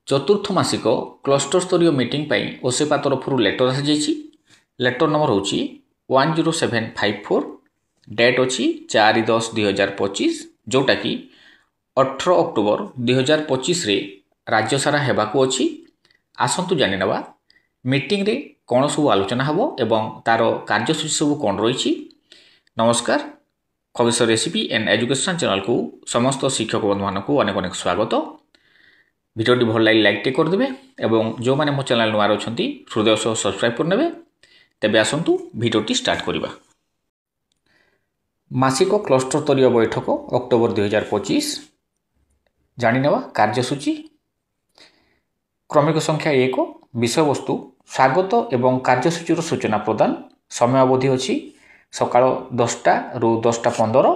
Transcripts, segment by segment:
चतुर्थ मासिक क्लस्टर स्तरीय मीटिंग पाई ओसेपा तरफ लेटर आसी लेटर नंबर हूँ 10754 डेट अच्छी 4/10/2025 जोटा कि 18 अक्टोबर 2025 रे राज्य सारा हेबाकू अच्छी आसतु जानी नवा मीटिंग रे कौन सब आलोचना हम एवं तार कार्यसूची सब कौन रही। नमस्कार, खबिस रेसिपी एंड एजुकेशन चैनल को समस्त शिक्षक बंधु मानक अनेक अनेक स्वागत। भिडियोटी भल लगे लाइक टे करदे एवं जो मैंने मो चैनल नुआ अच्छा हृदय सह सब्सक्राइब करने। तेबे आसतु भिडियोटी स्टार्ट करवा। मासिक क्लस्टर स्तरीय बैठक अक्टोबर 2025 जानिनेवा कार्यसूची। क्रमिक संख्या 1 विषय वस्तु स्वागत एवं कार्यसूची सूचना प्रदान। समय अवधि अच्छी सकाळ 10टा रु 10टा 15।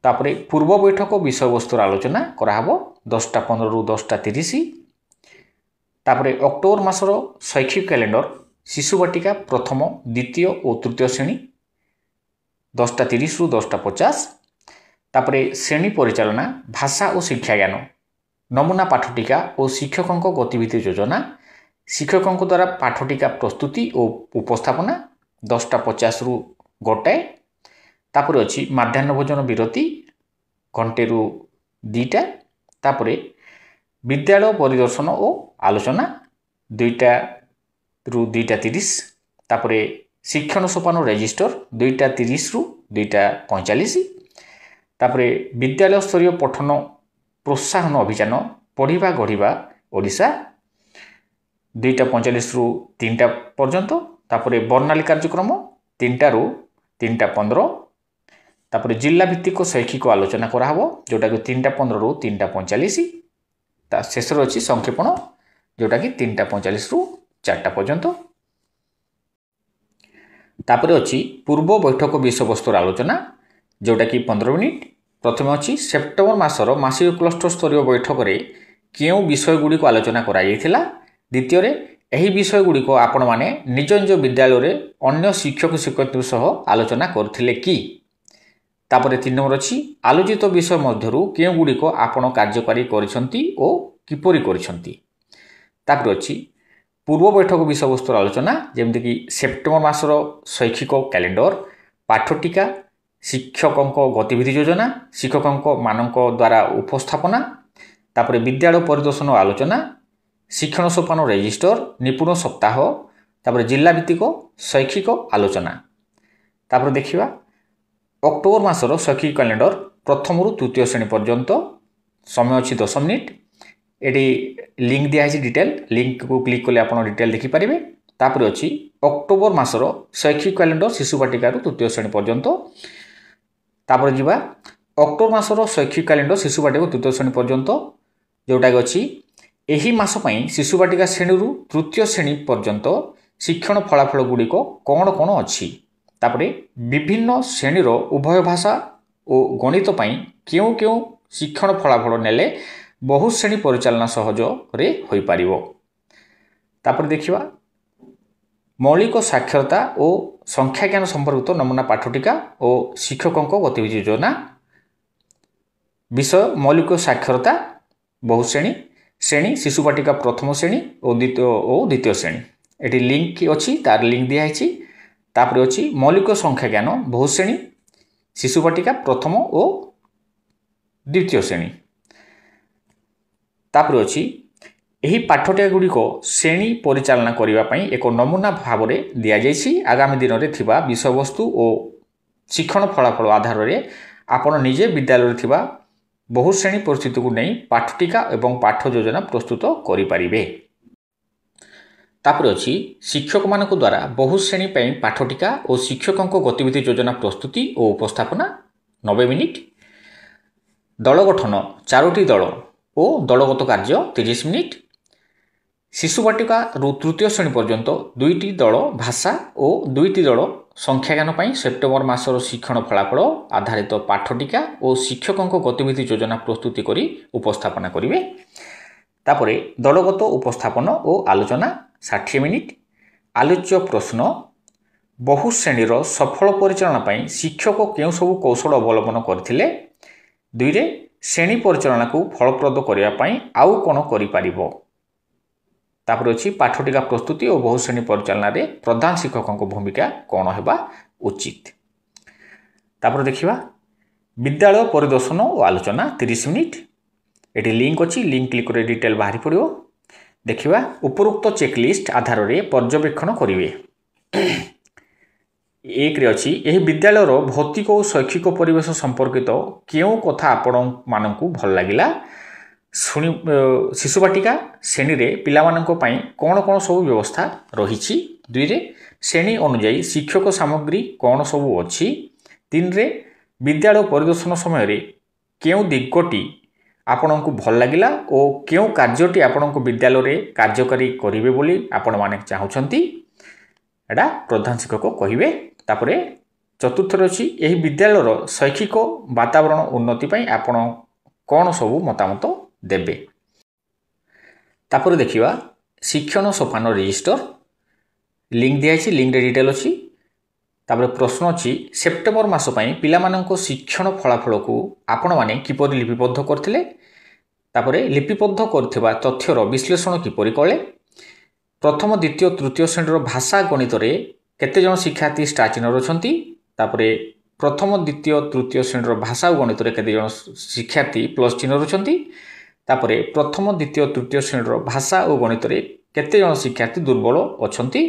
तापरे पूर्व बैठक विषय वस्तुर आलोचना कराहब 10टा 15 रु 10टा 30। तापरे अक्टोबर मासर शैक्षिक कैलेंडर शिशु बाटिका प्रथम द्वितीय और तृतीय श्रेणी 10टा 30 रु 10टा 50। तापरे श्रेणी परिचालना भाषा और शिक्षा ज्ञान नमूना पाठटिका और शिक्षकों गतिविधि योजना शिक्षकों द्वारा पाठटिका प्रस्तुति और उपस्थापना 10टा 50 रु 1टाए। तापर अच्छी मध्याह्न भोजन विरति घंटे रु 2टा। तापरे विद्यालय परिदर्शन और आलोचना 2टा रु 2टा 30। तापरे शिक्षण सोपान रेजिस्टर 2टा 30 रु 2टा 45। तापरे विद्यालय स्तरीय पठन प्रोत्साहन अभियान पढ़िबा गढ़िबा ओडिशा 2टा 45 रु 3टा पर्यंत। तापरे बर्णाली कार्यक्रम 3टा रु 3टा 15। तापरे जिला भित्तिक शैक्षिक आलोचना कराहब जोटा कि 3टा 15 रु 3टा 45। शेष अच्छी संक्षेपण जोटा कि 3टा 45 रु 4टा पर्यंत। तापरे अच्छी पूर्व बैठक विषय वस्तुर आलोचना जोटा कि 15 मिनिट। प्रथम अच्छी सेप्टेम्बर मासर मासिक क्लस्टर स्तरीय बैठक रे केउ विषय गुड़ी आलोचना कराइथिला। द्वितीय यही विषय गुड़ी आपण माने निज निज विद्यालय रे अन्य शिक्षक शिक्षयित्री सह आलोचना करथिले कि। तापरे 3 नंबर अच्छी आलोचित विषय मध्यरु केउ गुड़ी आपण कार्यकारी करिसंती ओ किपरि करिसंती। तापरे अच्छी पूर्व बैठक विषय वस्तुर आलोचना जेमति कि सेप्टेम्बर मासर शैक्षिक कैलेंडर पाठटिका शिक्षकों गतिविधि योजना शिक्षकों मानक द्वारा उपस्थापना। तापरे विद्यालय परिदर्शन आलोचना शिक्षण सोपान रेजिस्टर निपुण सप्ताह। तापरे जिला भित्तिक शैक्षिक आलोचना। तापरे देखिबा अक्टोबर मासर शैक्षिक कैलेंडर प्रथम रु तृतीय श्रेणी पर्यंत समय अच्छी 10 मिनिट। एटी लिंक दिया है डिटेल लिंक को क्लिक कले आप डिटेल देखिपारे। तापरे अच्छी अक्टोबर मासर शैक्षिक कैलेंडर शिशु बाटिका तृतीय श्रेणी पर्यंत। तापरे जीवा अक्टोबर मासर शैक्षिक कैलेंडर शिशु बाटिका तृतीय श्रेणी पर्यंत जोटा कि अच्छी एही मास पई शिशु बाटिका श्रेणी रु तृतीय श्रेणी पर्यंत शिक्षण फलाफल गुड़ी कौन कौन अच्छी। तापरे विभिन्न श्रेणीर उभय भाषा और गणित पई केउ केउ शिक्षण फलाफल नेले बहु श्रेणी परिचालना सहज रे होई पारिबो। तापरे देखिबा मौलिक साक्षरता और संख्या ज्ञान संपर्कित नमूना पाठटिका और शिक्षकों गतिविधि योजना विषय मौलिक साक्षरता बहु श्रेणी श्रेणी शिशु बाटिका प्रथम श्रेणी और द्वितीय श्रेणी। एटी लिंक अच्छी तार लिंक दिया है। तापरे अच्छी मौलिक संख्या ज्ञान बहु श्रेणी शिशु बाटिका प्रथम और द्वितीय श्रेणी। तापरे अच्छी यही पाठटिका गुड़िक श्रेणी परिचालना करने एक नमूना भाव में दि जाइए। आगामी दिन में थिबा विषय वस्तु और शिक्षण फलाफल आधार में आपण निजे विद्यालय थिबा बहु श्रेणी परिस्थिति को नहीं पाठटिका एवं पाठ योजना प्रस्तुत करें। तापर अच्छी शिक्षक मान द्वारा बहु श्रेणी पाठटिका और शिक्षकों गतिविधि योजना प्रस्तुति और उपस्थापना 90 मिनिट। दल गठन 4टी दल और दलगत कार्य 30 मिनिट। शिशु बाटिका रु तृतीय श्रेणी पर्यंत 2टी दल भाषा और 2टी दल संख्या ज्ञान सेप्टेम्बर मासर शिक्षण फलाफल आधारित पाठटिका और शिक्षकों गतिविधि योजना प्रस्तुति करी उपस्थापना करेंगे। तापरे दलगत उपस्थापन और आलोचना 60 मिनिट। आलोच्य प्रश्न बहु श्रेणीर सफल परिचालना शिक्षक केउ सब कौशल अवलंबन करथिले। 2 ଶ୍ରେଣୀ ପରିଚାଳନାକୁ ଫଳପ୍ରଦ କରିବା ପାଇଁ ଆଉ କ'ଣ କରିପାରିବ? ତାପରେ ଅଛି ପାଠଟିକା ପ୍ରସ୍ତୁତି ଓ ବହୁ ଶ୍ରେଣୀ ପରିଚାଳନାରେ ପ୍ରଧାନ ଶିକ୍ଷକଙ୍କ ଭୂମିକା କ'ଣ ହେବା ଉଚିତ। ତାପରେ ଦେଖିବା ବିଦ୍ୟାଳୟ ପରିଦର୍ଶନ ଓ ଆଲୋଚନା 30 ମିନିଟ୍। ଏଠି ଲିଙ୍କ୍ ଅଛି, ଲିଙ୍କ୍ କ୍ଲିକ୍ କରି ଡିଟେଲ୍ ବାହାରି ପଡ଼ିବ। ଦେଖିବା ଉପରୋକ୍ତ ଚେକ୍ଲିଷ୍ଟ ଆଧାରରେ ପର୍ଯ୍ୟବେକ୍ଷଣ କରିବେ। ଏକରେ ଅଛି ଏହି ବିଦ୍ୟାଳୟର ଭୌତିକ ଓ ଶୈକ୍ଷିକ ପରିବେଶ ସମ୍ପର୍କିତ କେଉଁ କଥା ଆପଣମାନଙ୍କୁ ଭଲ ଲାଗିଲା? ଶିଶୁ ବାଟିକା ଶ୍ରେଣୀରେ ପିଲାମାନଙ୍କ ପାଇଁ କ'ଣ କ'ଣ ସବୁ ବ୍ୟବସ୍ଥା ରହିଛି? 2ରେ ଶ୍ରେଣୀ ଅନୁଯାୟୀ ଶିକ୍ଷକ ସାମଗ୍ରୀ କ'ଣ ସବୁ ଅଛି? 3ରେ ବିଦ୍ୟାଳୟ ପରିଦର୍ଶନ ସମୟରେ କେଉଁ ଦିଗଟି ଆପଣଙ୍କୁ ଭଲ ଲାଗିଲା ଓ କେଉଁ କାର୍ଯ୍ୟଟି ଆପଣଙ୍କୁ ବିଦ୍ୟାଳୟରେ କାର୍ଯ୍ୟକାରୀ କରିବେ ବୋଲି ଆପଣମାନେ ଚାହୁଁଛନ୍ତି? ଏଇଟା ପ୍ରଧାନ ଶିକ୍ଷକ କହିବେ। ତାପରେ 4ଥରେ ଅଛି ଏହି ବିଦ୍ୟାଳୟର ଶୈକ୍ଷିକ ବାତାବରଣ ଉନ୍ନତି ପାଇଁ ଆପଣ କ'ଣ ସବୁ ମତାମତ ଦେବେ? ତାପରେ ଦେଖିବା ଶିକ୍ଷଣ ସୋପାନ ରେଜିଷ୍ଟର, ଲିଙ୍କ୍ ଦିଆଯାଇଛି, ଲିଙ୍କ୍ରେ ଡିଟେଲ୍ ଅଛି। ତାପରେ ପ୍ରଶ୍ନ ଅଛି ସେପ୍ଟେମ୍ବର ମାସ ପାଇଁ ପିଲାମାନଙ୍କ ଶିକ୍ଷଣ ଫଳାଫଳକୁ ଆପଣମାନେ କିପରି ଲିପିବଦ୍ଧ କରିଥିଲେ? ତାପରେ ଲିପିବଦ୍ଧ କରିଥିବା ତଥ୍ୟର ବିଶ୍ଳେଷଣ କିପରି କଲେ? ପ୍ରଥମ ଦ୍ୱିତୀୟ ତୃତୀୟ ଶ୍ରେଣୀର ଭାଷା ଗଣିତରେ କେତେଜଣ ଶିକ୍ଷାର୍ଥୀ ଷ୍ଟାର ଚିହ୍ନ ଅଛନ୍ତି? ତାପରେ ପ୍ରଥମ ଦ୍ୱିତୀୟ ତୃତୀୟ ଶ୍ରେଣୀର ଭାଷା ଓ ଗଣିତରେ କେତେଜଣ ଶିକ୍ଷାର୍ଥୀ ପ୍ଲସ୍ ଚିହ୍ନ ଅଛନ୍ତି? ତାପରେ ପ୍ରଥମ ଦ୍ୱିତୀୟ ତୃତୀୟ ଶ୍ରେଣୀର ଭାଷା ଓ ଗଣିତରେ କେତେଜଣ ଶିକ୍ଷାର୍ଥୀ ଦୁର୍ବଳ ଅଛନ୍ତି?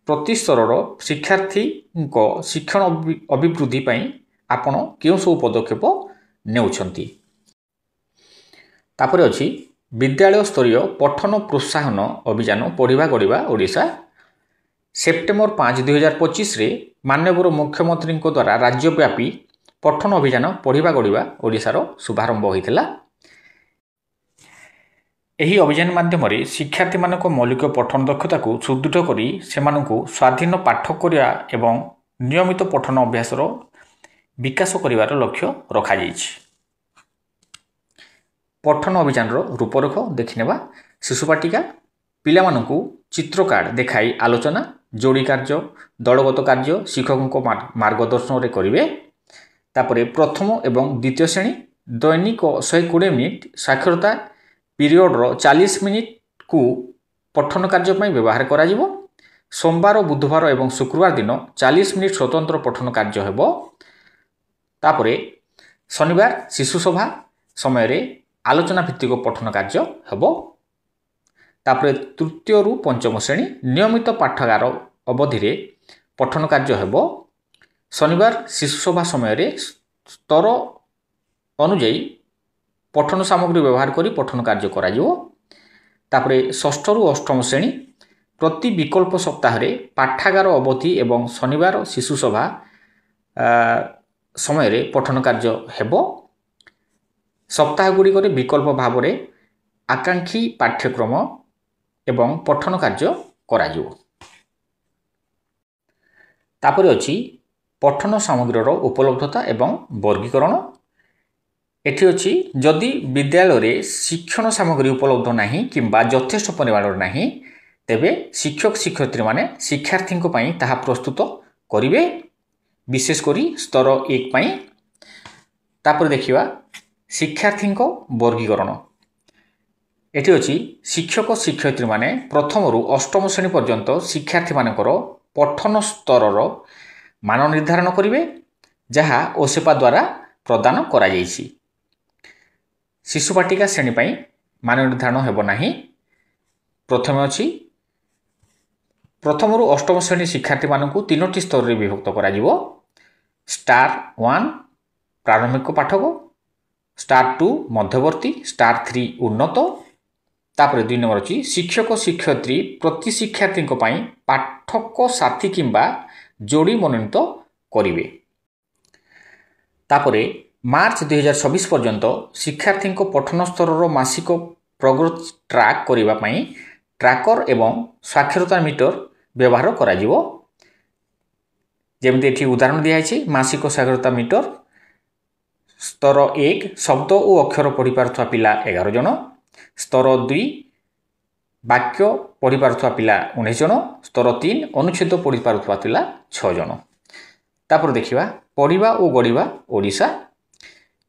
ପ୍ରତି ସ୍ତରର ଶିକ୍ଷାର୍ଥୀଙ୍କ ଶିକ୍ଷଣ ଅଭିବୃଦ୍ଧି ପାଇଁ ଆପଣ କେଉଁ ସବୁ ପଦକ୍ଷେପ ନେଉଛନ୍ତି? ତାପରେ ଅଛି ବିଦ୍ୟାଳୟ ସ୍ତରୀୟ ପଠନ ପ୍ରୋତ୍ସାହନ ଅଭିଯାନ ପଢ଼ିବା ଗଢ଼ିବା ଓଡ଼ିଶା। ସେପ୍ଟେମ୍ବର 5, 2025ରେ ମାନ୍ୟବର ମୁଖ୍ୟମନ୍ତ୍ରୀଙ୍କ ଦ୍ୱାରା ରାଜ୍ୟବ୍ୟାପୀ ପଠନ ଅଭିଯାନ ପଢ଼ିବା ଗଢ଼ିବା ଓଡ଼ିଶାର ଶୁଭାରମ୍ଭ ହୋଇଥିଲା। ଏହି ଅଭିଯାନ ମାଧ୍ୟମରେ ଶିକ୍ଷାର୍ଥୀମାନଙ୍କ ମୌଳିକ ପଠନ ଦକ୍ଷତାକୁ ସୁଦୃଢ଼ କରି ସେମାନଙ୍କୁ ସ୍ୱାଧୀନ ପାଠ କରିବା ଏବଂ ନିୟମିତ ପଠନ ଅଭ୍ୟାସର ବିକାଶ କରିବାର ଲକ୍ଷ୍ୟ ରଖାଯାଇଛି। ପଠନ ଅଭିଯାନର ରୂପରେଖ ଦେଖିନେବା। ଶିଶୁ ବାଟିକା ପିଲାମାନଙ୍କୁ ଚିତ୍ର କାର୍ଡ଼ ଦେଖାଇ ଆଲୋଚନା, ଯୋଡ଼ି କାର୍ଯ୍ୟ, ଦଳଗତ କାର୍ଯ୍ୟ ଶିକ୍ଷକଙ୍କ ମାର୍ଗଦର୍ଶନରେ କରିବେ। ତାପରେ ପ୍ରଥମ ଏବଂ ଦ୍ୱିତୀୟ ଶ୍ରେଣୀ ଦୈନିକ 120 ମିନିଟ୍ ସାକ୍ଷରତା ପିରିୟଡ଼ର 40 ମିନିଟ୍କୁ ପଠନ କାର୍ଯ୍ୟ ପାଇଁ ବ୍ୟବହାର କରାଯିବ। ସୋମବାର, ବୁଧବାର ଏବଂ ଶୁକ୍ରବାର ଦିନ 40 ମିନିଟ୍ ସ୍ୱତନ୍ତ୍ର ପଠନ କାର୍ଯ୍ୟ ହେବ। ତାପରେ ଶନିବାର ଶିଶୁ ସଭା ସମୟରେ ଆଲୋଚନା ଭିତ୍ତିକ ପଠନ କାର୍ଯ୍ୟ ହେବ। ତାପରେ ତୃତୀୟରୁ ପଞ୍ଚମ ଶ୍ରେଣୀ ନିୟମିତ ପାଠାଗାର ଅବଧିରେ ପଠନ କାର୍ଯ୍ୟ ହେବ। ଶନିବାର ଶିଶୁ ସଭା ସମୟରେ ସ୍ତର ଅନୁଯାୟୀ ପଠନ ସାମଗ୍ରୀ ବ୍ୟବହାର କରି ପଠନ କାର୍ଯ୍ୟ କରାଯିବ। ତାପରେ ଷଷ୍ଠରୁ ଅଷ୍ଟମ ଶ୍ରେଣୀ ପ୍ରତି ବିକଳ୍ପ ସପ୍ତାହରେ ପାଠାଗାର ଅବଧି ଏବଂ ଶନିବାର ଶିଶୁ ସଭା ସମୟରେ ପଠନ କାର୍ଯ୍ୟ ହେବ। ସପ୍ତାହଗୁଡ଼ିକରେ ବିକଳ୍ପ ଭାବରେ ଆକାଂକ୍ଷୀ ପାଠ୍ୟକ୍ରମ ଏବଂ ପଠନ କାର୍ଯ୍ୟ କରାଯିବ। ତାପରେ ଅଛି ପଠନ ସାମଗ୍ରୀର ଉପଲବ୍ଧତା ଏବଂ ବର୍ଗୀକରଣ। ଏଠି ଅଛି ଯଦି ବିଦ୍ୟାଳୟରେ ଶିକ୍ଷଣ ସାମଗ୍ରୀ ଉପଲବ୍ଧ ନାହିଁ କିମ୍ବା ଯଥେଷ୍ଟ ପରିମାଣରେ ନାହିଁ ତେବେ ଶିକ୍ଷକ ଶିକ୍ଷୟିତ୍ରୀମାନେ ଶିକ୍ଷାର୍ଥୀଙ୍କ ପାଇଁ ତାହା ପ୍ରସ୍ତୁତ କରିବେ, ବିଶେଷ କରି ସ୍ତର 1 ପାଇଁ। ତାପରେ ଦେଖିବା ଶିକ୍ଷାର୍ଥୀଙ୍କ ବର୍ଗୀକରଣ। ଏଠି ଅଛି ଶିକ୍ଷକ ଶିକ୍ଷୟିତ୍ରୀମାନେ ପ୍ରଥମରୁ ଅଷ୍ଟମ ଶ୍ରେଣୀ ପର୍ଯ୍ୟନ୍ତ ଶିକ୍ଷାର୍ଥୀମାନଙ୍କର ପଠନ ସ୍ତରର ମାନ ନିର୍ଦ୍ଧାରଣ କରିବେ, ଯାହା ଓସେପା ଦ୍ୱାରା ପ୍ରଦାନ କରାଯାଇଛି। ଶିଶୁ ବାଟିକା ଶ୍ରେଣୀ ପାଇଁ ମାନ ନିର୍ଦ୍ଧାରଣ ହେବ ନାହିଁ। ପ୍ରଥମେ ଅଛି ପ୍ରଥମରୁ ଅଷ୍ଟମ ଶ୍ରେଣୀ ଶିକ୍ଷାର୍ଥୀମାନଙ୍କୁ 3ଟି ସ୍ତରରେ ବିଭକ୍ତ କରାଯିବ। ଷ୍ଟାର 1 ପ୍ରାରମ୍ଭିକ ପାଠକ, ଷ୍ଟାର 2 ମଧ୍ୟବର୍ତ୍ତୀ, ଷ୍ଟାର 3 ଉନ୍ନତ। ତାପରେ 2 ନମ୍ବର ଅଛି ଶିକ୍ଷକ ଶିକ୍ଷୟିତ୍ରୀ ପ୍ରତି ଶିକ୍ଷାର୍ଥୀଙ୍କ ପାଇଁ ପାଠକ ସାଥୀ କିମ୍ବା ଯୋଡ଼ି ମନୋନୀତ କରିବେ। ତାପରେ ମାର୍ଚ୍ଚ 2026 ପର୍ଯ୍ୟନ୍ତ ଶିକ୍ଷାର୍ଥୀଙ୍କ ପଠନ ସ୍ତରର ମାସିକ ପ୍ରଗତି ଟ୍ରାକ୍ କରିବା ପାଇଁ ଟ୍ରାକର ଏବଂ ସାକ୍ଷରତା ମିଟର ବ୍ୟବହାର କରାଯିବ। ଯେମିତି ଏଠି ଉଦାହରଣ ଦିଆଯାଇଛି ମାସିକ ସାକ୍ଷରତା ମିଟର। ସ୍ତର 1 ଶବ୍ଦ ଓ ଅକ୍ଷର ପଢ଼ିପାରୁଥିବା ପିଲା 11 ଜଣ, ସ୍ତର 2 ବାକ୍ୟ ପଢ଼ିପାରୁଥିବା ପିଲା 19 ଜଣ, ସ୍ତର 3 ଅନୁଚ୍ଛେଦ ପଢ଼ିପାରୁଥିବା ପିଲା 6 ଜଣ। ତାପରେ ଦେଖିବା ପଢ଼ିବା ଓ ଗଢ଼ିବା ଓଡ଼ିଶା।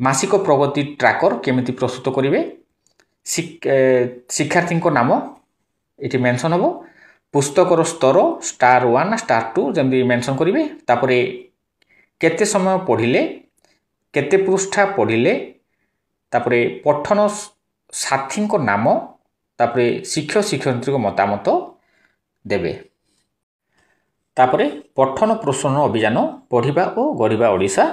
मासिक प्रगति ट्राकर केमिति प्रस्तुत करेंगे, शिक्षार्थी नाम ये मेंशन हम, पुस्तकर स्तर स्टार 1 स्टार 2 जमी मेंशन करेंगे, तापर केते समय पढ़िले, केते पृष्ठा पढ़िले, तापर पठन साथी नाम, तापर शिक्षक शिक्षयित्री मतामत देवे। तापर पठन प्रोत्साहन अभियान पढ़िबा और गढ़िबा ओडिशा,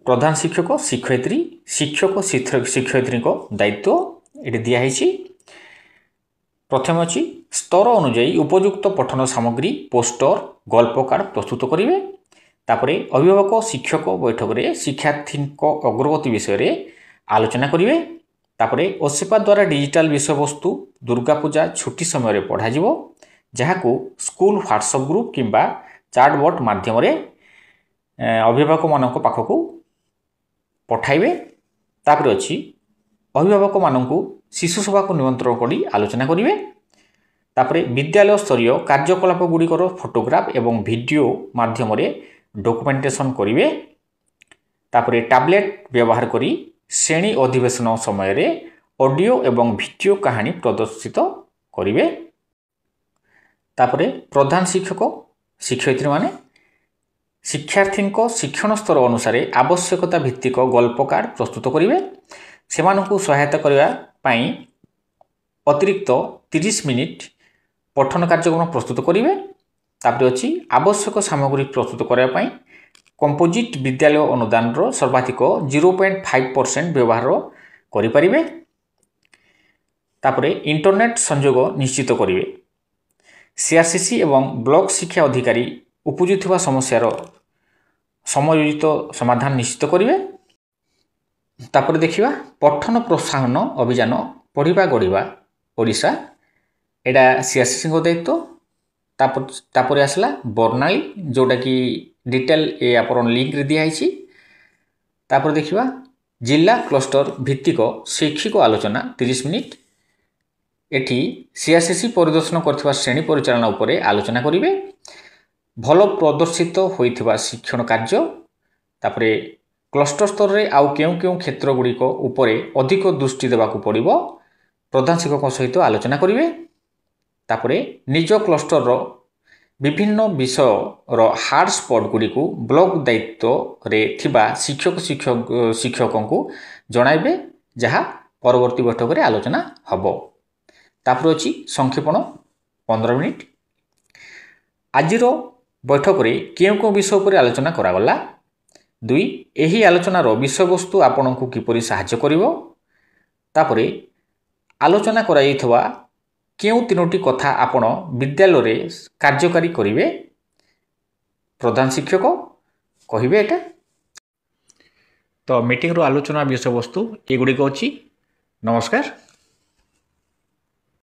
प्रधान शिक्षक शिक्षयित्री शिक्षक शिक्षयित्री दायित्व ये दिखाई। प्रथम अच्छी स्तर अनुजाई उपयुक्त पठन सामग्री पोस्टर गल्प कार्ड प्रस्तुत करेंगे, तापर अभिभावक शिक्षक बैठक में शिक्षार्थी अग्रगति विषय आलोचना करेंगे, तापर ओसेपा द्वारा डिजिटल विषय वस्तु दुर्गा पूजा छुट्टी समय पढ़ा जहाँ को स्कूल व्हाट्सएप ग्रुप किंबा चैटबॉट माध्यम अभिभावक मान पाखक पठाइबे। तापर अच्छी अभिभावक मानक शिशु सभा को निमंत्रण कर आलोचना करेंगे, तापर विद्यालय स्तरीय कार्यकलाप गुड़िकर फोटोग्राफ एवं वीडियो माध्यम डॉक्यूमेंटेशन करेंगे, तापर टैबलेट व्यवहार करी श्रेणी अधिवेशन समय ऑडियो एवं वीडियो कहानी प्रदर्शित करेंगे। तापर प्रधान शिक्षक शिक्षयित्री माने शिक्षार्थी शिक्षण स्तर अनुसार आवश्यकता भित्तिक गल्प कार्ड प्रस्तुत करेंगे, से सहायता करने अतिरिक्त 30 मिनिट पठन कार्यक्रम प्रस्तुत करेंगे। तापर अच्छी आवश्यक सामग्री प्रस्तुत करने कंपोजिट विद्यालय अनुदान सर्वाधिक 0.5% व्यवहार करें। तापर इंटरनेट संयोग निश्चित करेंगे, सीआरसीसी एवं ब्लॉक शिक्षा अधिकारी उपजुवा समस्यार समयोजित समाधान निश्चित करेंगे। तापर देखिबा पठन प्रोत्साहन अभियान पढ़िबा गढ़िबा ओडिशा, एटा सीआरसीसी दायित्व। तापर आसला बर्णाली जोटा कि डिटेल ए आपन लिंक रे दिखाई। तापर देखिबा जिला क्लस्टर भित्तिक शैक्षिक आलोचना 30 मिनिट, एटी सीआरसीसी परिदर्शन करथिबा श्रेणी परिचालना उपरे आलोचना करेंगे, भल प्रदर्शित होइथिबा शिक्षण कार्य, तापर क्लस्टर स्तर रे आउ केउ केउ क्षेत्र गुड़िक उपरे अधिक दृष्टि देबाकू पड़िबो, प्रधान शिक्षक सहित आलोचना करेंगे। तापर निज क्लस्टर रो विभिन्न विषय हार्ड स्पॉट गुड़िक ब्लॉक दायित्व रे थिबा शिक्षक शिक्षकों को जणाइबे, जहाँ परवर्ती बैठक रे आलोचना हबो। तापर अच्छी संक्षेपण 15 मिनिट। आजिर बैठक रे केउ विषय पर आलोचना करागला, 2 एही आलोचनार विषय वस्तु आपण को किपरि सहाय्य करिवो, तापर आलोचना कराइथवा केउ 3टी कथा आपण विद्यालय रे कार्यकारी करिवे, प्रधान शिक्षक कहिबे एटा। तो मीटिंग रो आलोचना विषय वस्तु एगुड़ी अच्छी। नमस्कार।